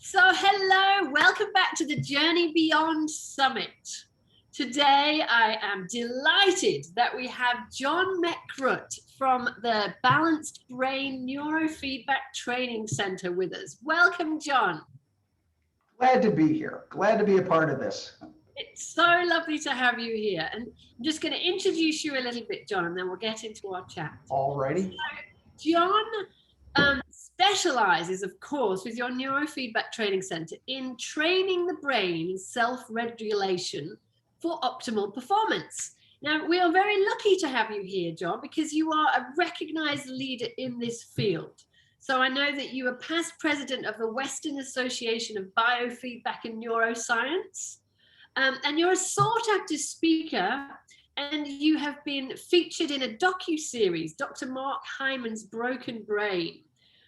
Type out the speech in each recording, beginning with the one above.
So, hello, welcome back to the Journey Beyond Summit. Today, I am delighted that we have John Merkut from the Balanced Brain Neurofeedback Training Center with us. Welcome, John. Glad to be here. Glad to be a part of this. It's so lovely to have you here. And I'm just going to introduce you a little bit, John, and then we'll get into our chat. Alrighty. So, John specializes, of course, with your neurofeedback training center in training the brain in self-regulation for optimal performance. Now, we are very lucky to have you here, John, because you are a recognized leader in this field. So I know that you are past president of the Western Association of Biofeedback and Neuroscience, and you're a sought-after speaker, and you have been featured in a docu-series, Dr. Mark Hyman's Broken Brain,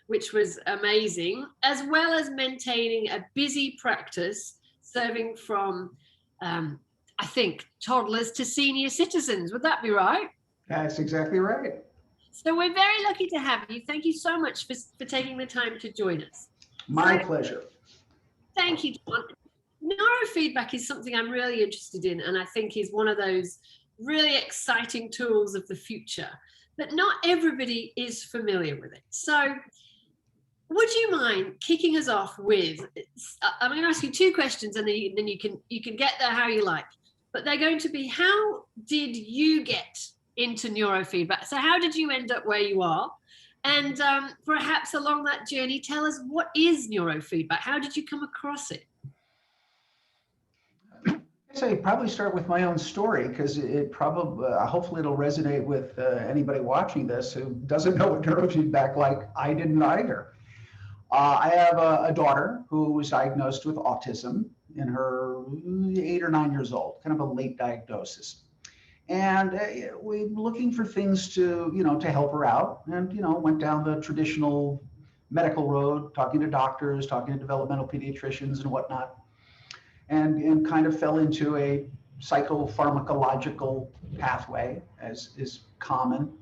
which was amazing, as well as maintaining a busy practice serving from, I think, toddlers to senior citizens. Would that be right? That's exactly right. So we're very lucky to have you. Thank you so much for taking the time to join us. My pleasure. Thank you, John. Neurofeedback is something I'm really interested in, and I think is one of those really exciting tools of the future, but not everybody is familiar with it. So would you mind kicking us off with, I'm going to ask you two questions, and then you can get there how you like, but they're going to be, how did you get into neurofeedback? So how did you end up where you are? And perhaps along that journey, tell us, what is neurofeedback? How did you come across it? So you probably start with my own story, because it probably, hopefully it'll resonate with anybody watching this who doesn't know what neurofeedback like I didn't either. I have a daughter who was diagnosed with autism in her 8 or 9 years old, kind of a late diagnosis. And we were looking for things to help her out, and, went down the traditional medical road, talking to doctors, talking to developmental pediatricians and whatnot. And kind of fell into a psychopharmacological pathway, as is common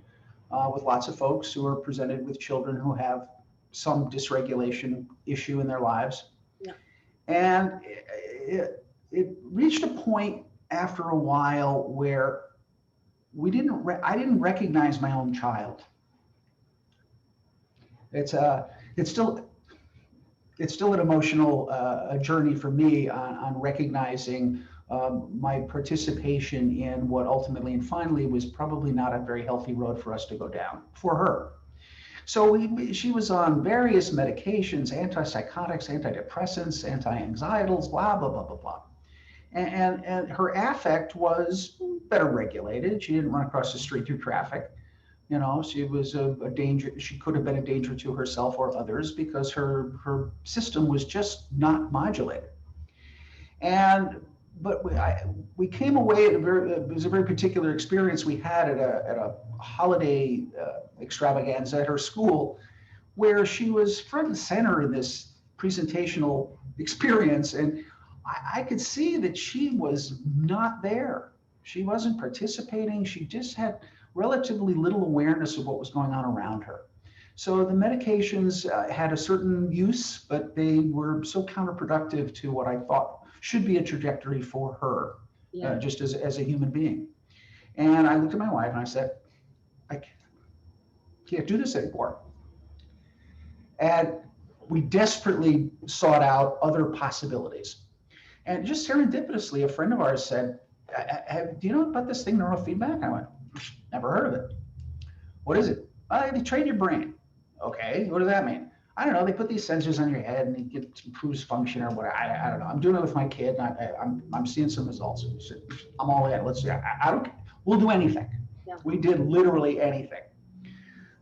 with lots of folks who are presented with children who have some dysregulation issue in their lives. Yeah. And it reached a point after a while where I didn't recognize my own child. It's still an emotional journey for me on recognizing my participation in what ultimately and finally was probably not a very healthy road for us to go down for her. So she was on various medications, antipsychotics, antidepressants, anti-anxietals, blah, blah, blah, blah, blah. And her affect was better regulated. She didn't run across the street through traffic. She was a danger. She could have been a danger to herself or others because her system was just not modulated. But we came away it was a very particular experience we had at a holiday extravaganza at her school, where she was front and center in this presentational experience, and I could see that she was not there. She wasn't participating. She just had relatively little awareness of what was going on around her. So the medications had a certain use, but they were so counterproductive to what I thought should be a trajectory for her, just as a human being. And I looked at my wife and I said, I can't do this anymore. And we desperately sought out other possibilities. And just serendipitously, a friend of ours said, do you know about this thing, neurofeedback? I went, never heard of it. What is it? They train your brain. Okay, what does that mean? I don't know. They put these sensors on your head and it improves function or whatever. I don't know. I'm doing it with my kid, and I'm seeing some results. I'm all in. Let's see. I don't. We'll do anything. Yeah. We did literally anything.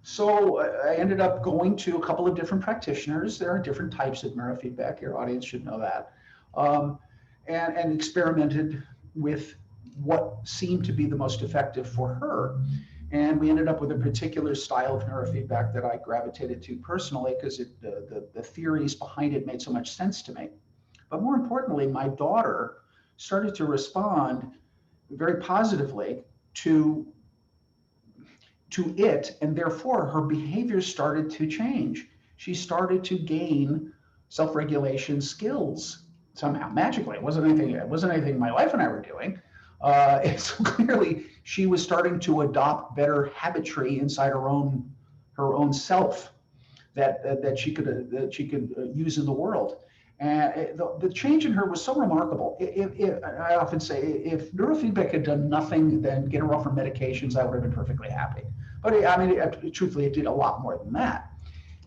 So I ended up going to a couple of different practitioners. There are different types of neurofeedback. Your audience should know that. And experimented with what seemed to be the most effective for her. And we ended up with a particular style of neurofeedback that I gravitated to personally, because the theories behind it made so much sense to me. But more importantly, my daughter started to respond very positively to it, and therefore her behavior started to change. She started to gain self-regulation skills somehow magically. It wasn't anything my wife and I were doing. So clearly she was starting to adopt better habitry inside her own self that she could use in the world. And the change in her was so remarkable. I often say, if neurofeedback had done nothing, then get her off her medications, I would have been perfectly happy. But I mean, truthfully, it did a lot more than that.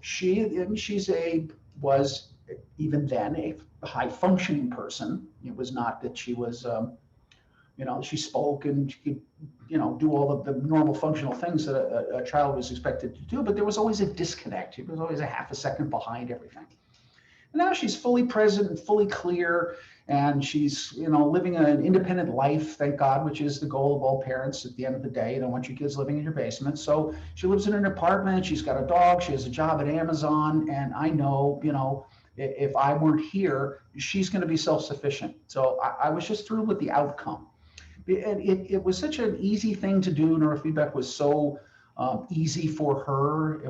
She's was even then a high functioning person. It was not that she was, she spoke and she could, do all of the normal functional things that a child was expected to do, but there was always a disconnect. It was always a half a second behind everything. And now she's fully present and fully clear, and she's, living an independent life, thank God, which is the goal of all parents at the end of the day. You don't want your kids living in your basement. So she lives in an apartment, she's got a dog, she has a job at Amazon, and I know, if I weren't here, she's going to be self-sufficient. So I was just thrilled with the outcome. And it was such an easy thing to do. Neurofeedback was so easy for her.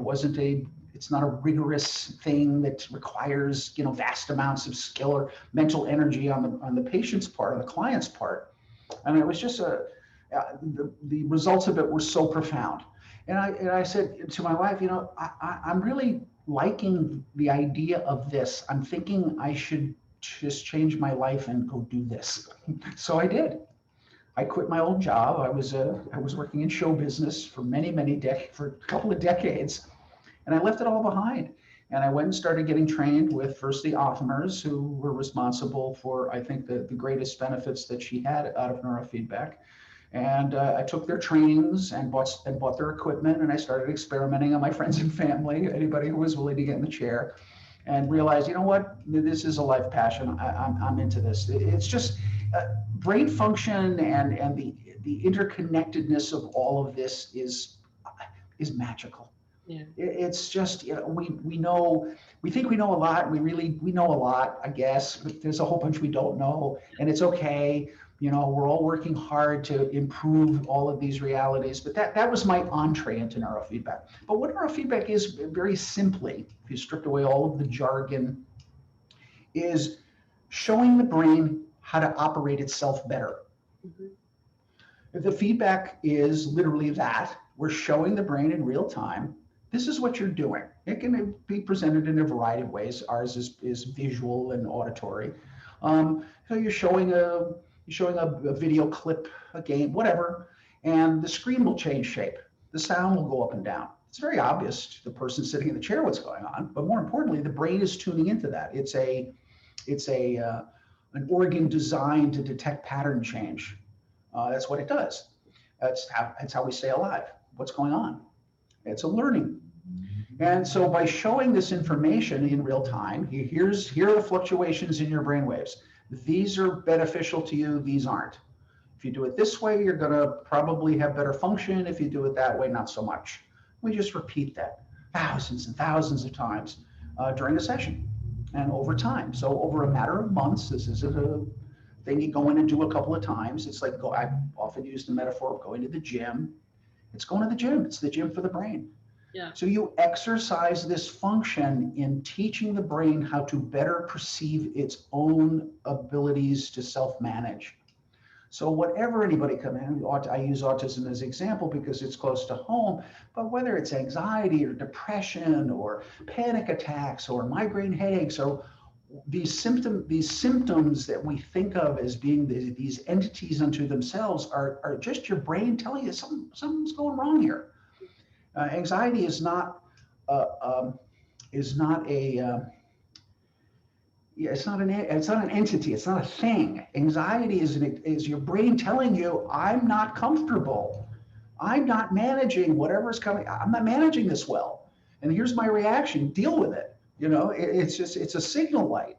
It's not a rigorous thing that requires, vast amounts of skill or mental energy on the patient's part, on the client's part. And it was just the results of it were so profound. And I said to my wife, I'm really liking the idea of this. I'm thinking I should just change my life and go do this. So I did. I quit my old job. I was working in show business for for a couple of decades, and I left it all behind. And I went and started getting trained with first the Optimers, who were responsible for, I think, the greatest benefits that she had out of neurofeedback. And I took their trainings and bought their equipment, and I started experimenting on my friends and family, anybody who was willing to get in the chair, and realized, this is a life passion. I'm into this. It's just brain function and the interconnectedness of all of this is magical. Yeah. It's just, we think we know a lot. We know a lot, I guess, but there's a whole bunch we don't know, and it's okay. We're all working hard to improve all of these realities, but that was my entree into neurofeedback. But what neurofeedback is, very simply, if you stripped away all of the jargon, is showing the brain how to operate itself better. Mm-hmm. The feedback is literally that. We're showing the brain in real time, this is what you're doing. It can be presented in a variety of ways. Ours is visual and auditory. So you're showing a video clip, a game, whatever, and the screen will change shape. The sound will go up and down. It's very obvious to the person sitting in the chair what's going on, but more importantly, the brain is tuning into that. It's an organ designed to detect pattern change. That's what it does. That's how we stay alive. What's going on? It's a learning. And so by showing this information in real time, here are the fluctuations in your brain waves. These are beneficial to you, these aren't. If you do it this way, you're going to probably have better function. If you do it that way, not so much. We just repeat that thousands and thousands of times during a session and over time. So over a matter of months, this isn't a thing you go in and do a couple of times. It's like, I've often used the metaphor of going to the gym. It's going to the gym. It's the gym for the brain. Yeah. So you exercise this function in teaching the brain how to better perceive its own abilities to self-manage. So whatever anybody come in, I use autism as an example because it's close to home, but whether it's anxiety or depression or panic attacks or migraine headaches or these symptoms that we think of as being these entities unto themselves are just your brain telling you something's going wrong here. Anxiety is not an entity. It's not a thing. Anxiety is your brain telling you, I'm not comfortable. I'm not managing whatever's coming. I'm not managing this well. And here's my reaction. Deal with it. It's a signal light.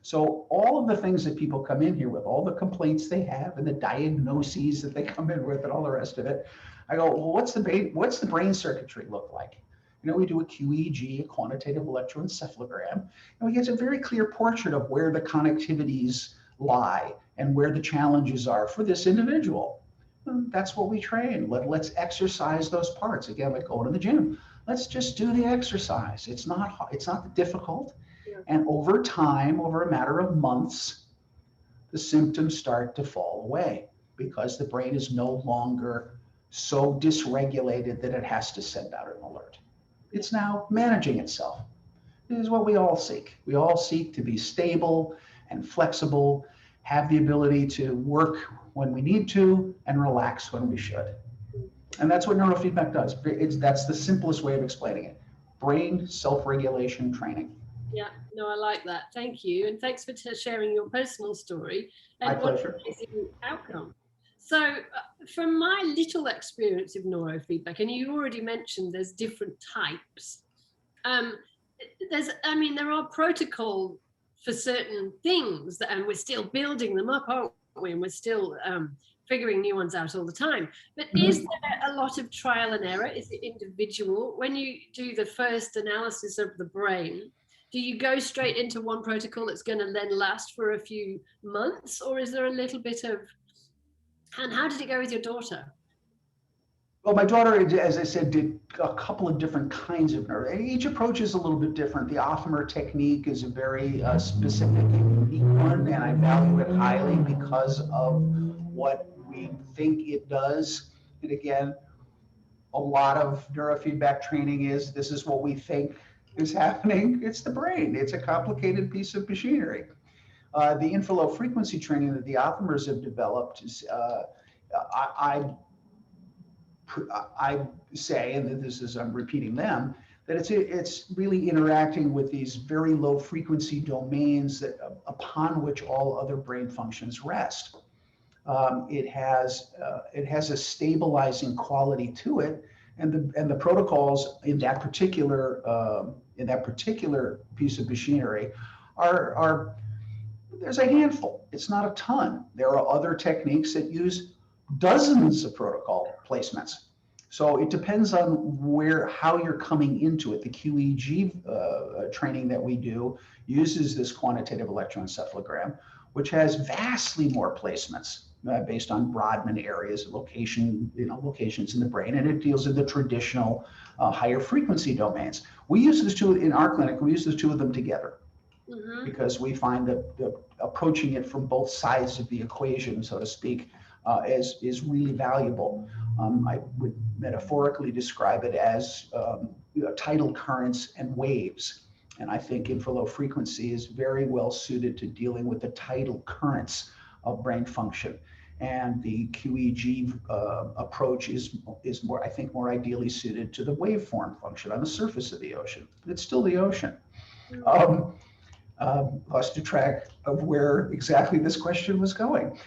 So all of the things that people come in here with, all the complaints they have and the diagnoses that they come in with and all the rest of it, I go, well, what's the brain circuitry look like? We do a QEEG, a quantitative electroencephalogram, and we get a very clear portrait of where the connectivities lie and where the challenges are for this individual. And that's what we train. Let's exercise those parts. Again, like going to the gym. Let's just do the exercise. It's not difficult. Yeah. And over time, over a matter of months, the symptoms start to fall away because the brain is no longer so dysregulated that it has to send out an alert. Yeah. It's now managing itself. This is what we all seek. We all seek to be stable and flexible, have the ability to work when we need to, and relax when we should. And that's what neurofeedback does. That's the simplest way of explaining it. Brain self-regulation training. Yeah, no, I like that. Thank you. And thanks for sharing your personal story My and what an pleasure. amazing outcome. So, from my little experience of neurofeedback, and you already mentioned there's different types. Um, there are protocol for certain things, and we're still building them up, aren't we? And we're still figuring new ones out all the time. But is Mhm. there a lot of trial and error? Is it individual? When you do the first analysis of the brain, do you go straight into one protocol that's going to then last for a few months, or is there a little bit of? And how did it go with your daughter? Well, my daughter, as I said, did a couple of different kinds of nerve. Each approach is a little bit different. The Optimer technique is a very specific and unique one, and I value it highly because of what we think it does. And again, a lot of neurofeedback training is this is what we think is happening. It's the brain. It's a complicated piece of machinery. The infralow frequency training that the Optimers have developed is, I, I say, and this is I'm repeating them, that it's really interacting with these very low frequency domains that upon which all other brain functions rest. It has a stabilizing quality to it, and the protocols in that particular piece of machinery are there's a handful. It's not a ton. There are other techniques that use dozens of protocol placements. So it depends on how you're coming into it. The QEEG training that we do uses this quantitative electroencephalogram, which has vastly more placements based on Brodmann areas, locations in the brain, and it deals in the traditional higher frequency domains. We use the two in our clinic. We use the two of them together because we find that approaching it from both sides of the equation, so to speak, is really valuable. I would metaphorically describe it as tidal currents and waves. And I think infralow frequency is very well suited to dealing with the tidal currents of brain function. And the QEEG approach is more, I think, more ideally suited to the waveform function on the surface of the ocean. It's still the ocean. Lost track of where exactly this question was going.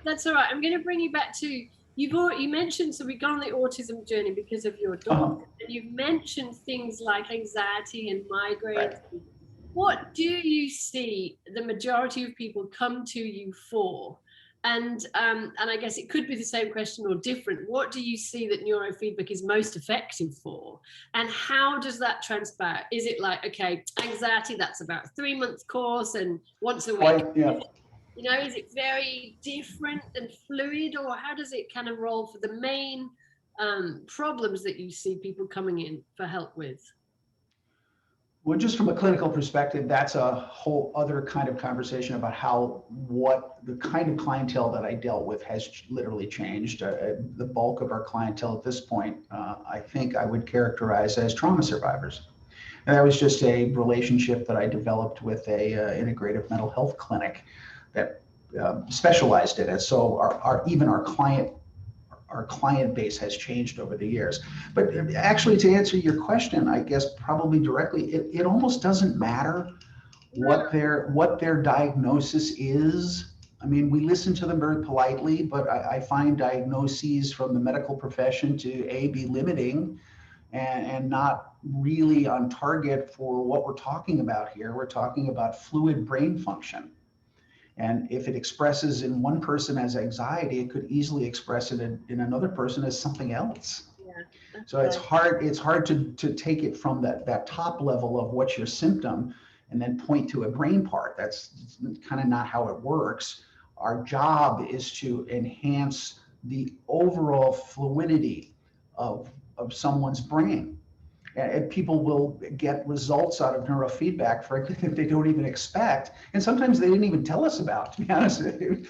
That's all right. I'm going to bring you back to you mentioned, so we've gone on the autism journey because of your daughter, and you've mentioned things like anxiety and migraines. Right. What do you see the majority of people come to you for? And I guess it could be the same question or different. What do you see that neurofeedback is most effective for? And how does that transpire? Is it like, okay, anxiety, that's about a 3-month course and once a week? Yeah. Is it very different and fluid, or how does it kind of roll for the main problems that you see people coming in for help with? Well, just from a clinical perspective, that's a whole other kind of conversation about what the kind of clientele that I dealt with has literally changed. The bulk of our clientele at this point, I think I would characterize as trauma survivors. And that was just a relationship that I developed with a integrative mental health clinic that specialized in it. So even our client base has changed over the years. But actually, to answer your question, I guess probably directly, it almost doesn't matter what their diagnosis is. I mean, we listen to them very politely, but I find diagnoses from the medical profession to be limiting and not really on target for what we're talking about here. We're talking about fluid brain function. And if it expresses in one person as anxiety, it could easily express it in another person as something else. Yeah, so it's hard to take it from that top level of what's your symptom and then point to a brain part. That's kind of not how it works. Our job is to enhance the overall fluidity of someone's brain. And people will get results out of neurofeedback, frankly, that they don't even expect. And sometimes they didn't even tell us about, to be honest with you.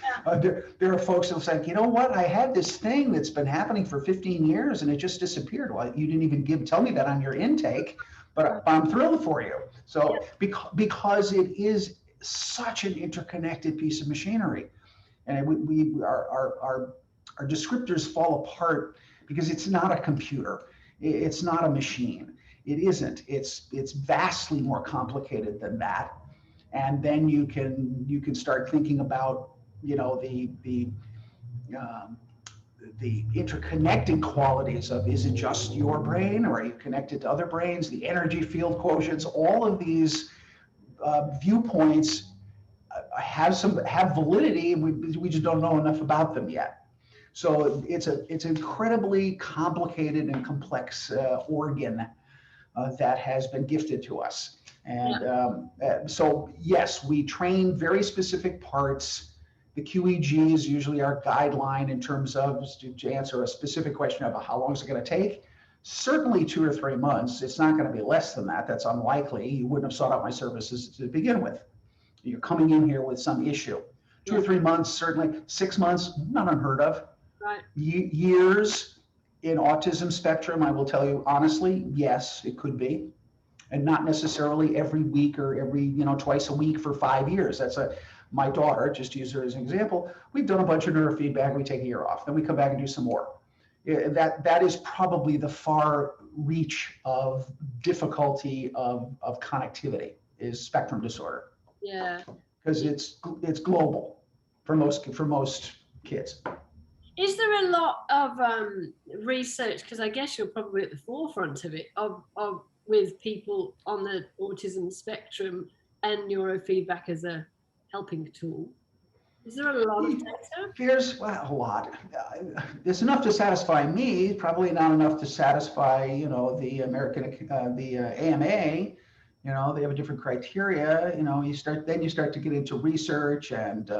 There are folks who'll say, you know what, I had this thing that's been happening for 15 years and it just disappeared. Well, you didn't even tell me that on your intake, but I'm thrilled for you. So because it is such an interconnected piece of machinery, and our descriptors fall apart because it's not a computer. It's not a machine. It isn't. It's vastly more complicated than that. And then you can start thinking about, you know, um, the interconnected qualities of, is it just your brain or are you connected to other brains? The energy field quotients, all of these viewpoints have validity, and we just don't know enough about them yet. So it's incredibly complicated and complex organ that has been gifted to us. And so yes, we train very specific parts. The QEG is usually our guideline in terms of, to answer a specific question about how long is it going to take. Certainly 2 or 3 months. It's not going to be less than that. That's unlikely. You wouldn't have sought out my services to begin with. You're coming in here with some issue. 2 or 3 months, certainly. 6 months, not unheard of. Right. Years in autism spectrum, I will tell you honestly, yes, it could be. And not necessarily every week or every, twice a week for 5 years. My daughter, just to use her as an example, we've done a bunch of neurofeedback, we take a year off, then we come back and do some more. That is probably the far reach of difficulty of connectivity, is spectrum disorder. Yeah. Because it's global for most kids. Is there a lot of research, because I guess you're probably at the forefront of it, of with people on the autism spectrum and neurofeedback as a helping tool? Is there a lot of data? There's a lot. There's enough to satisfy me, probably not enough to satisfy, the American, the AMA. They have a different criteria. You start to get into research and,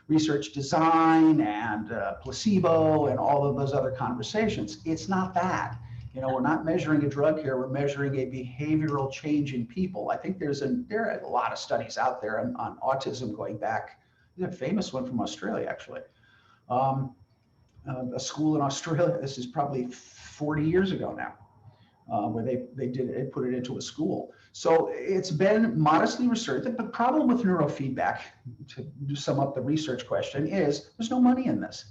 research design and placebo and all of those other conversations. It's not that. We're not measuring a drug here. We're measuring a behavioral change in people. I think there are a lot of studies out there on autism going back. There's a famous one from Australia, actually. A school in Australia, this is probably 40 years ago now, where they put it into a school. So it's been modestly researched. The problem with neurofeedback, to sum up the research question, is there's no money in this.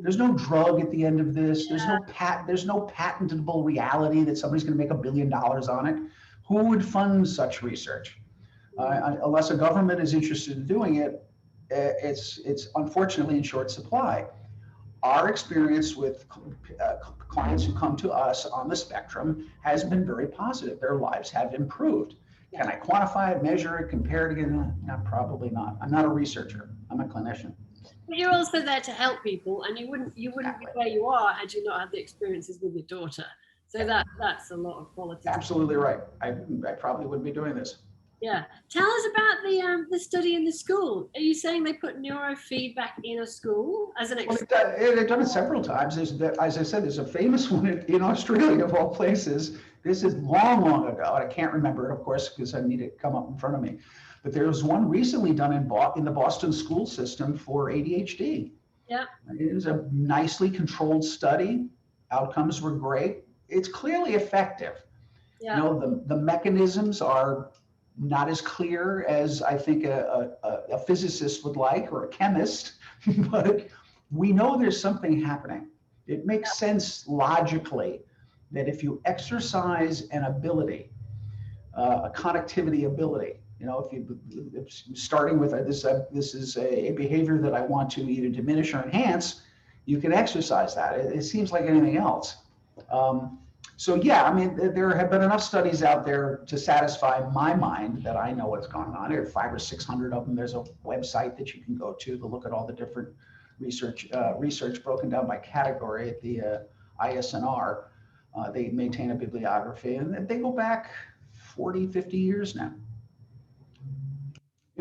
There's no drug at the end of this. There's no patentable reality that somebody's going to make $1 billion on it. Who would fund such research? Unless a government is interested in doing it, it's unfortunately in short supply. Our experience with clients who come to us on the spectrum has been very positive. Their lives have improved. Can I quantify it, measure it, compare it again? No, probably not. I'm not a researcher. I'm a clinician. But you're also there to help people, and you wouldn't be where you are had you not had the experiences with your daughter. So that's a lot of quality. Absolutely right. I probably wouldn't be doing this. Yeah. Tell us about the study in the school. Are you saying they put neurofeedback in a school as an experiment? They've done it several times. As I said, there's a famous one in Australia, of all places. This is long, long ago, and I can't remember it, of course, because I need it to come up in front of me. But there was one recently done in the Boston school system for ADHD. Yeah. It was a nicely controlled study. Outcomes were great. It's clearly effective. Yeah. The mechanisms are not as clear as I think a physicist would like, or a chemist, but we know there's something happening. It makes sense logically that if you exercise an ability, a connectivity ability, if starting with this is a behavior that I want to either diminish or enhance, you can exercise that. It seems like anything else. So yeah, I mean, there have been enough studies out there to satisfy my mind that I know what's going on. There are 500 or 600 of them. There's a website that you can go to look at all the different research broken down by category at the ISNR. They maintain a bibliography, and they go back 40, 50 years now.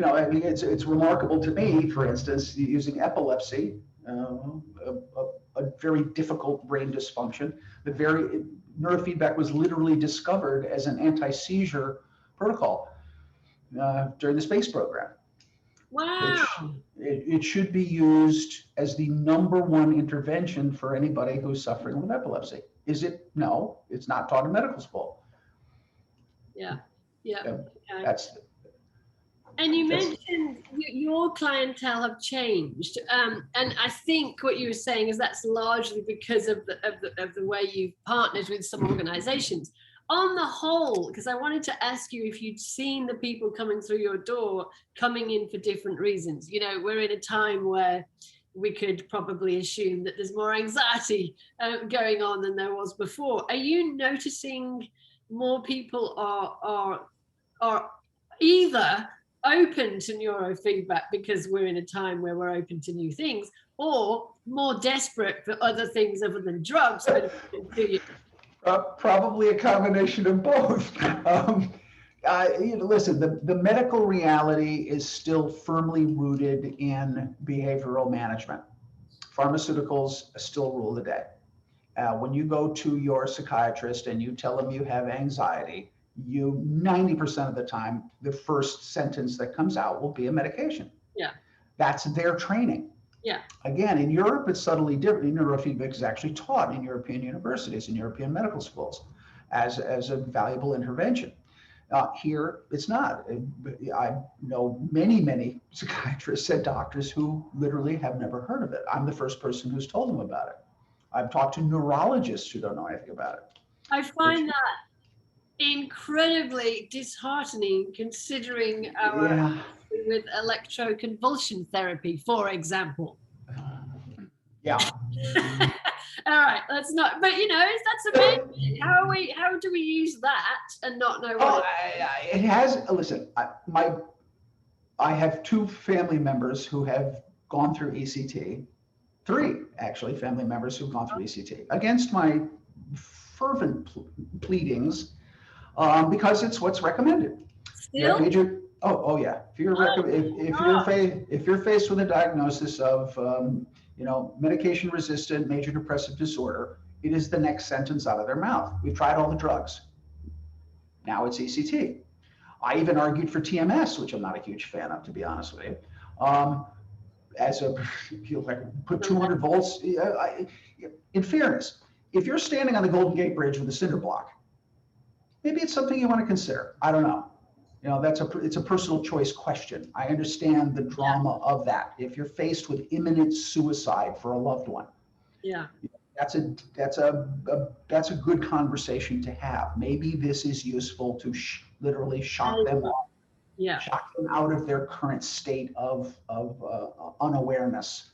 I mean, it's remarkable to me, for instance, using epilepsy, a a very difficult brain dysfunction. Neurofeedback was literally discovered as an anti-seizure protocol during the space program. Wow. It should be used as the #1 intervention for anybody who's suffering with epilepsy. Is it? No, it's not taught in medical school. Yeah. Okay. That's. And you mentioned your clientele have changed, and I think what you were saying is that's largely because of the way you've partnered with some organizations. On the whole, because I wanted to ask you if you'd seen the people coming through your door coming in for different reasons. We're in a time where we could probably assume that there's more anxiety going on than there was before. Are you noticing more people are either open to neurofeedback because we're in a time where we're open to new things, or more desperate for other things other than drugs? Probably a combination of both. Listen, the medical reality is still firmly rooted in behavioral management. Pharmaceuticals still rule the day. When you go to your psychiatrist and you tell them you have anxiety, 90% of the time, the first sentence that comes out will be a medication. Yeah. That's their training. Yeah. Again, in Europe, it's subtly different. Neurofeedback is actually taught in European universities and European medical schools as a valuable intervention. Here, it's not. I know many psychiatrists and doctors who literally have never heard of it. I'm the first person who's told them about it. I've talked to neurologists who don't know anything about it. I find that incredibly disheartening, considering our with electroconvulsion therapy, for example. Yeah. All right, let's not. But that's amazing. How do we use that and not know what? It has. Listen, I have 2 family members who have gone through ECT. 3 actually family members who've gone through ECT against my fervent pleadings, because it's what's recommended. Still? Yeah. If you're faced with a diagnosis of medication-resistant major depressive disorder, it is the next sentence out of their mouth. We've tried all the drugs. Now it's ECT. I even argued for TMS, which I'm not a huge fan of, to be honest with you. Put 200 volts. In fairness, if you're standing on the Golden Gate Bridge with a cinder block, maybe it's something you want to consider. I don't know. It's a personal choice question. I understand the drama of that. If you're faced with imminent suicide for a loved one, that's a good conversation to have. Maybe this is useful to literally shock them off. Shock them out of their current state of unawareness.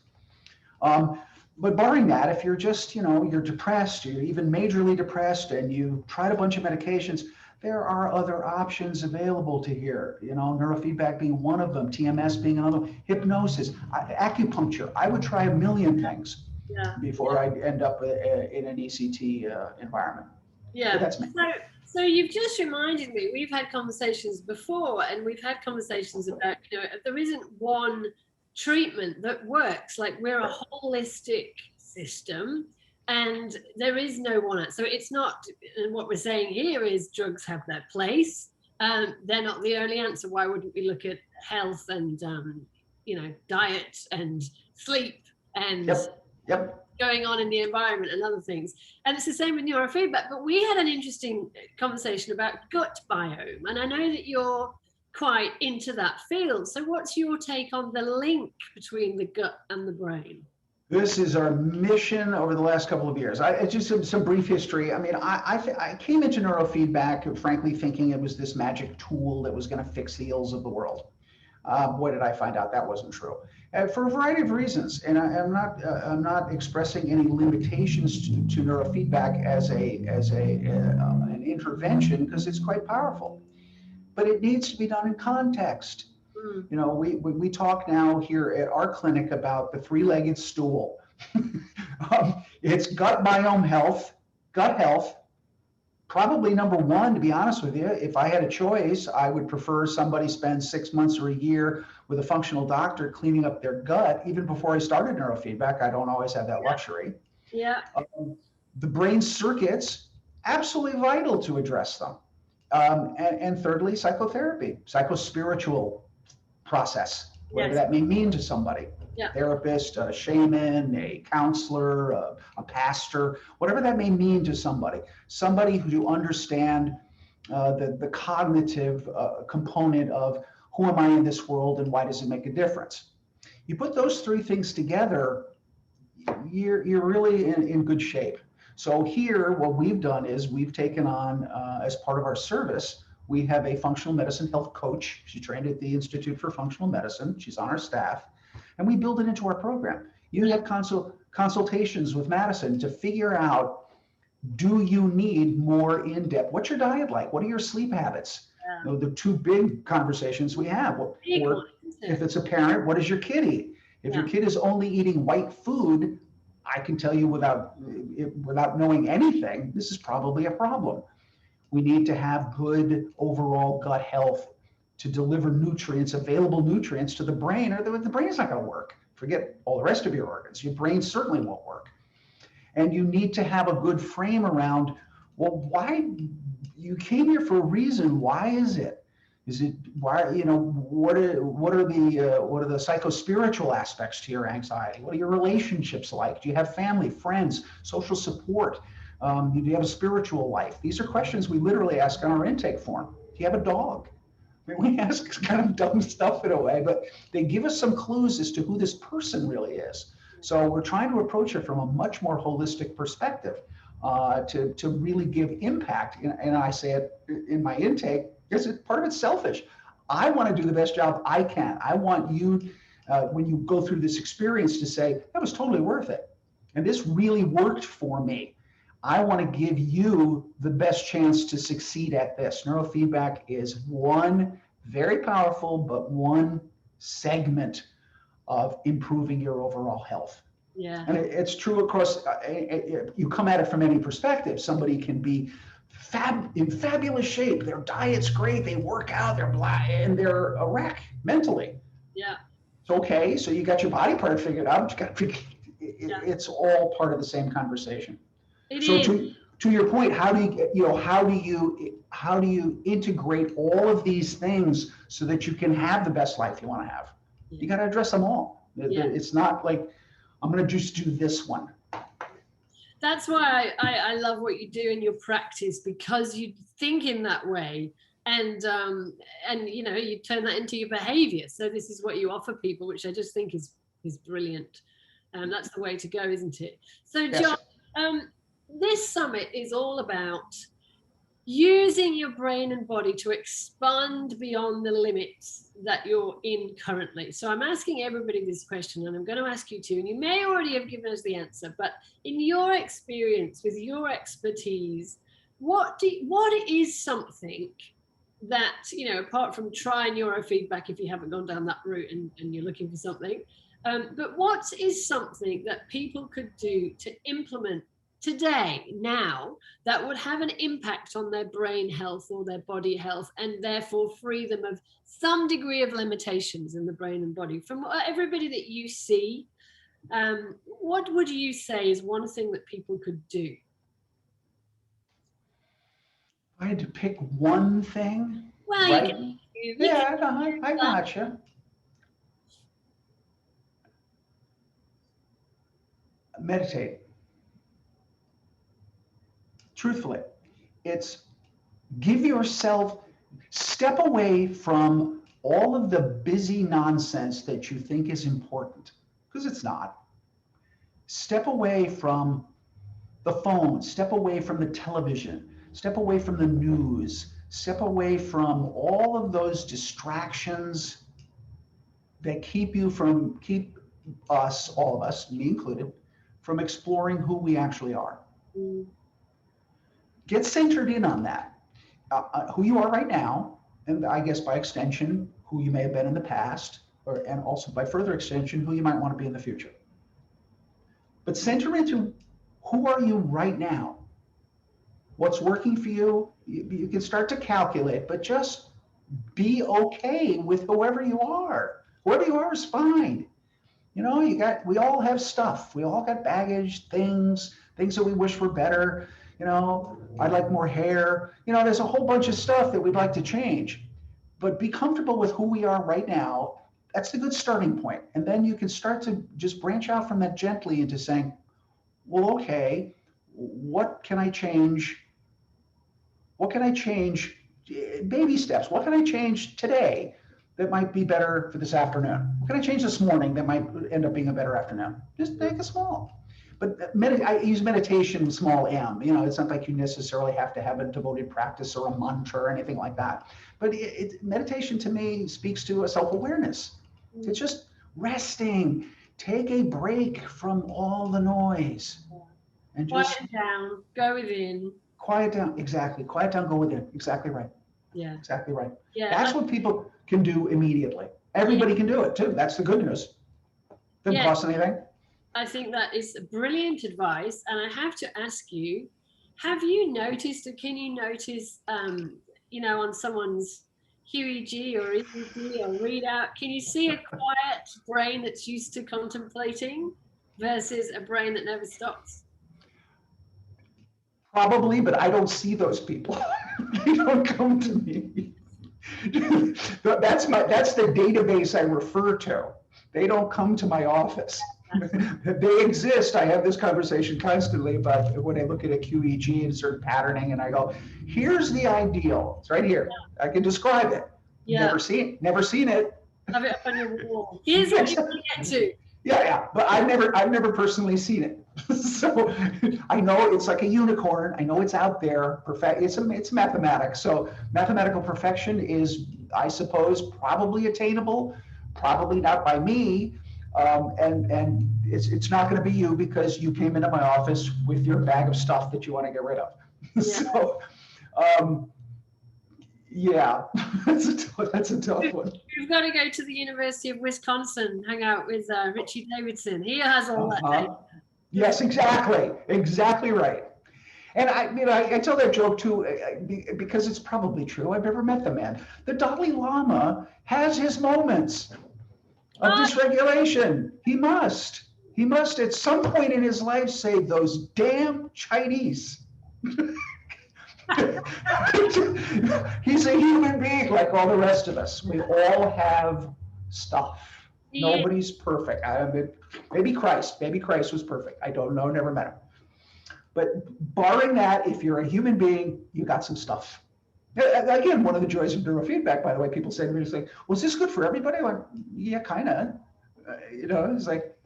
But barring that, if you're just, you're depressed, you're even majorly depressed, and you tried a bunch of medications, there are other options available to here. Neurofeedback being one of them, TMS being another, hypnosis, acupuncture. I would try a million things before I end up in an ECT environment. Yeah. But that's me. So you've just reminded me, we've had conversations before, and we've had conversations about, there isn't one treatment that works. Like, we're a holistic system, and there is no one. So it's not, and what we're saying here is drugs have their place. They're not the only answer. Why wouldn't we look at health and, diet and sleep and going on in the environment and other things? And it's the same with neurofeedback. But we had an interesting conversation about gut biome. And I know that you're quite into that field. So what's your take on the link between the gut and the brain? This is our mission over the last couple of years. Just some brief history. I mean, I came into neurofeedback, frankly, thinking it was this magic tool that was going to fix the ills of the world. Boy, did I find out that wasn't true, for a variety of reasons. And I'm not expressing any limitations to neurofeedback as an intervention, because it's quite powerful. But it needs to be done in context. We talk now here at our clinic about the 3-legged stool. It's gut biome health, gut health. Probably #1, to be honest with you. If I had a choice, I would prefer somebody spend 6 months or a year with a functional doctor cleaning up their gut. Even before I started neurofeedback, I don't always have that luxury. Yeah. The brain circuits, absolutely vital to address them. And thirdly, psychotherapy, psychospiritual process, whatever Yes. that may mean to somebody. Yeah. Therapist, a shaman, a counselor, a pastor, whatever that may mean to somebody. Somebody who understand the cognitive component of who am I in this world and why does it make a difference. You put those three things together, you're really in good shape. So here, what we've done is we've taken on, as part of our service, we have a functional medicine health coach. She trained at the Institute for Functional Medicine. She's on our staff, and we build it into our program. You have consultations with Madison to figure out, do you need more in-depth? What's your diet like? What are your sleep habits? Yeah. You know, the two big conversations we have. Big Or one, isn't if it? it's a parent, what does your kid eat? If your Yeah. kid is only eating white food, I can tell you without knowing anything, this is probably a problem. We need to have good overall gut health to deliver nutrients, available nutrients to the brain, or the brain's not going to work. Forget all the rest of your organs. Your brain certainly won't work. And you need to have a good frame around, well, why you came here for a reason. Why is it? Is it why, what are the psychospiritual aspects to your anxiety? What are your relationships like? Do you have family, friends, social support? Do you have a spiritual life? These are questions we literally ask on our intake form. Do you have a dog? I mean, we ask kind of dumb stuff in a way, but they give us some clues as to who this person really is. So we're trying to approach it from a much more holistic perspective, to really give impact. And I say it in my intake, because part of it's selfish. I want to do the best job I can. I want you, when you go through this experience, to say, that was totally worth it. And this really worked for me. I want to give you the best chance to succeed at this. Neurofeedback is one very powerful, but one segment of improving your overall health. Yeah. And it's true across, you come at it from any perspective. Somebody can be in fabulous shape. Their diet's great. They work out, they're blah, and they're a wreck mentally. Yeah. It's okay. So you got your body part figured out. You got it's all part of the same conversation. It So is. to your point, how do you integrate all of these things so that you can have the best life you want to have? You got to address them all. Yeah. It's not like I'm going to just do this one. That's why I love what you do in your practice, because you think in that way, and you turn that into your behavior. So this is what you offer people, which I just think is brilliant. That's the way to go, isn't it? So John, Yes. This summit is all about using your brain and body to expand beyond the limits that you're in currently. So I'm asking everybody this question, and I'm going to ask you too, and you may already have given us the answer, but in your experience, with your expertise, what is something that, apart from trying neurofeedback if you haven't gone down that route and you're looking for something, but what is something that people could do to implement today, now, that would have an impact on their brain health or their body health, and therefore free them of some degree of limitations in the brain and body? From everybody that you see, what would you say is one thing that people could do? I had to pick one thing, Well, right? you Yeah, can I gotcha. Meditate. Truthfully, it's give yourself, step away from all of the busy nonsense that you think is important, because it's not. Step away from the phone, step away from the television, step away from the news, step away from all of those distractions that keep us, all of us, me included, from exploring who we actually are. Mm. Get centered in on that. Who you are right now, and I guess by extension, who you may have been in the past, and also by further extension, who you might want to be in the future. But center into who are you right now? What's working for you? You can start to calculate, but just be okay with whoever you are. Whoever you are is fine. You know, we all have stuff. We all got baggage, things that we wish were better. You know, I'd like more hair. You know, there's a whole bunch of stuff that we'd like to change. But be comfortable with who we are right now. That's the good starting point. And then you can start to just branch out from that gently into saying, well, okay, what can I change? What can I change? Baby steps. What can I change today that might be better for this afternoon? What can I change this morning that might end up being a better afternoon? Just make it small. But I use meditation small m. You know, it's not like you necessarily have to have a devoted practice or a mantra or anything like that. But meditation to me speaks to a self-awareness. It's just resting. Take a break from all the noise and just quiet down, go within. quiet down. Exactly. Quiet down, go within. Exactly right. Yeah. Exactly right. Yeah. That's what people can do immediately. Everybody can do it too. That's the good news. Doesn't cost anything. I think that is brilliant advice. And I have to ask you, have you noticed, or can you notice, you know, on someone's QEG or EEG or readout, can you see a quiet brain that's used to contemplating versus a brain that never stops? Probably, but I don't see those people. They don't come to me. That's the database I refer to. They don't come to my office. They exist. I have this conversation constantly about when I look at a QEG and certain patterning, and I go, "Here's the ideal. It's right here. I can describe it. Yeah. Never seen it. Have it up on your wall. Here's what you want to get to. Yeah, but I've never personally seen it. So I know it's like a unicorn. I know it's out there. It's mathematics. So mathematical perfection is, I suppose, probably attainable. Probably not by me. And it's not going to be you because you came into my office with your bag of stuff that you want to get rid of. Yeah. So, yeah, that's a tough one. We've got to go to the University of Wisconsin, hang out with Richie Davidson. He has all that data. Yes, exactly right. And I tell that joke too because it's probably true. I've never met the man. The Dalai Lama has his moments of dysregulation. He must at some point in his life say, those damn Chinese. He's a human being like all the rest of us. We all have stuff. Yeah. Nobody's perfect. Maybe Christ was perfect. I don't know, never met him. But barring that, if you're a human being, you got some stuff. Again, one of the joys of neurofeedback, by the way, people say to me, it's like, was this good for everybody? I'm like, yeah, kind of. It's like,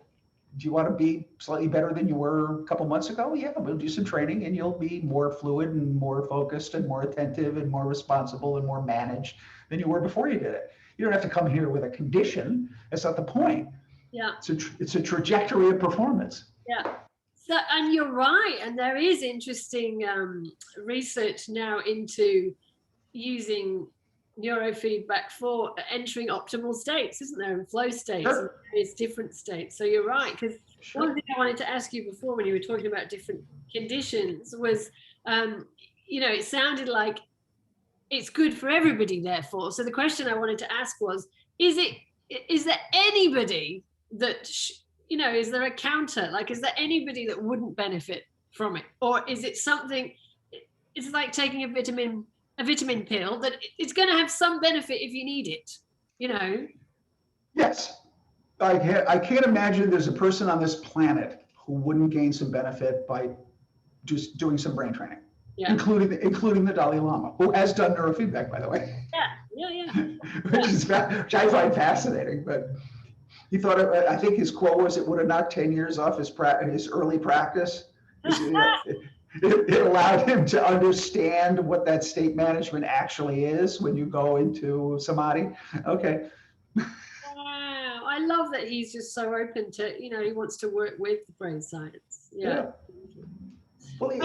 do you want to be slightly better than you were a couple months ago? Yeah, we'll do some training and you'll be more fluid and more focused and more attentive and more responsible and more managed than you were before you did it. You don't have to come here with a condition. That's not the point. Yeah. It's a trajectory of performance. Yeah. So, and you're right. And there is interesting research now into using neurofeedback for entering optimal states, isn't there? And flow states, sure. And various different states. So you're right. Because sure. One thing I wanted to ask you before when you were talking about different conditions was, it sounded like it's good for everybody, therefore. So the question I wanted to ask was, is there anybody that, is there a counter? Like, is there anybody that wouldn't benefit from it? Or is it something, it's like taking a vitamin pill that it's going to have some benefit if you need it, Yes. I can't imagine there's a person on this planet who wouldn't gain some benefit by just doing some brain training. Yeah. Including the Dalai Lama, who has done neurofeedback, by the way. Yeah. which I find fascinating. But he thought, I think his quote was, it would have knocked 10 years off his early practice. It allowed him to understand what that state management actually is when you go into samadhi. Okay. Wow, I love that he's just so open to, he wants to work with brain science. Yeah. Well,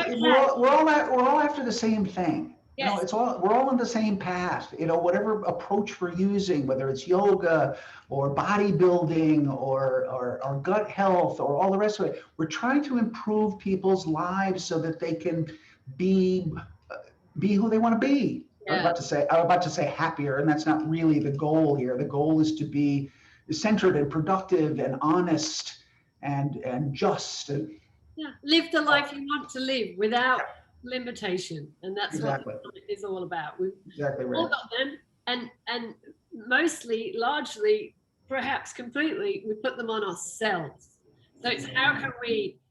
we're all after the same thing. Yes. We're all on the same path. Whatever approach we're using, whether it's yoga or bodybuilding or gut health or all the rest of it, we're trying to improve people's lives so that they can be who they want to be. Yeah. I'm about to say happier, and that's not really the goal here. The goal is to be centered and productive and honest and just. And Yeah, live the life you want to live without limitation, and that's exactly what it's all about. We've exactly all right. got them, and mostly, largely, perhaps completely, we put them on ourselves. So it's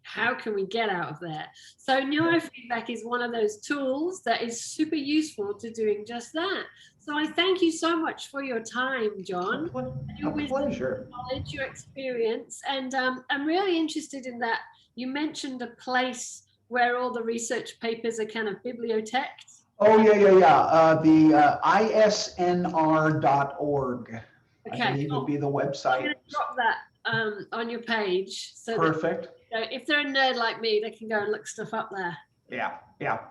how can we get out of there? So neurofeedback is one of those tools that is super useful to doing just that. So I thank you so much for your time, John, and your wisdom, Pleasure. knowledge, your experience, and I'm really interested in that. You mentioned a place where all the research papers are kind of bibliothèques. Oh, yeah. The isnr.org, I Okay, believe would be the I'm going website. to drop that on your page so Perfect. that if they're a nerd like me, they can go and look stuff up there. Yeah.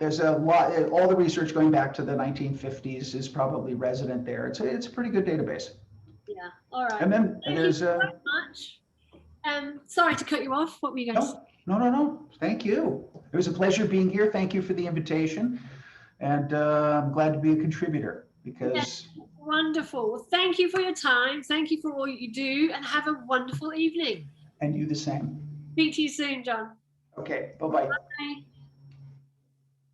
There's a lot, all the research going back to the 1950s is probably resident there. It's a pretty good database. Yeah, all right. And then Thank there's you so much. Sorry to cut you off. What were you going to say? No. Thank you. It was a pleasure being here. Thank you for the invitation. And I'm glad to be a contributor because. Yeah, wonderful. Well, thank you for your time. Thank you for all you do, and have a wonderful evening. And you the same. Speak to you soon, John. Okay, bye-bye. Bye.